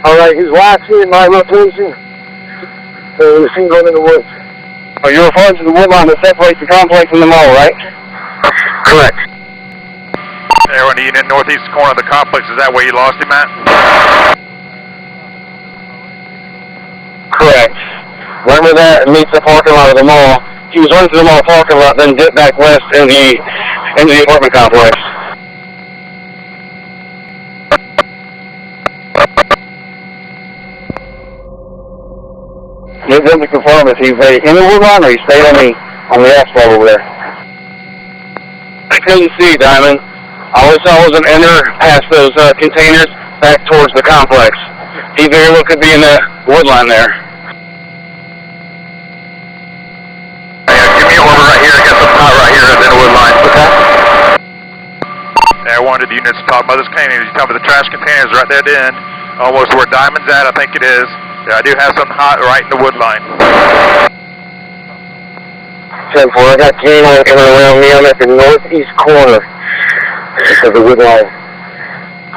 Alright, he's last seen at my location. So he was seen going in the woods. Oh, you're referring to the wood line that separates the complex from the mall, right? Correct. Everyone, the unit northeast corner of the complex, is that where you lost him at? Correct. Right where that meets the parking lot of the mall. He was running through the mall parking lot, then dipped back west into the apartment complex. Need them to confirm if he stayed in the wood line or he stayed on the asphalt over there. I couldn't see, Diamond. All I saw was an enter past those containers back towards the complex. He very well could be in that wood line there. Give me a order right here. I got something hot right here in the wood line. Okay. Yeah, I wanted the units to talk about this container. You talking about the trash containers right there at the end. Almost where Diamond's at, I think it is. Yeah, I do have something hot right in the wood line. 10-4, I got K-9 coming around me. I'm at the northeast corner of the wood line.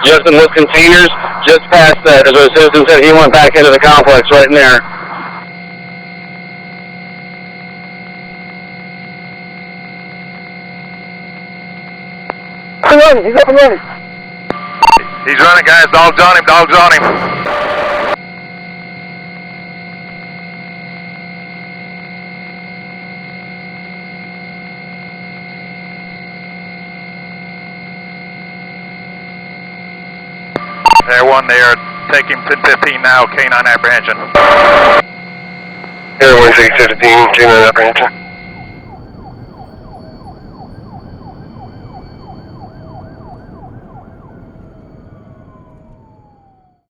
Just in those containers, just past that, as the citizen said, he went back into the complex right in there. He's up and running. He's running, guys. Dogs on him. Dogs on him. Everyone, they are taking 10-15 now, K-9 apprehension. Everyone, 6-15, K-9 apprehension.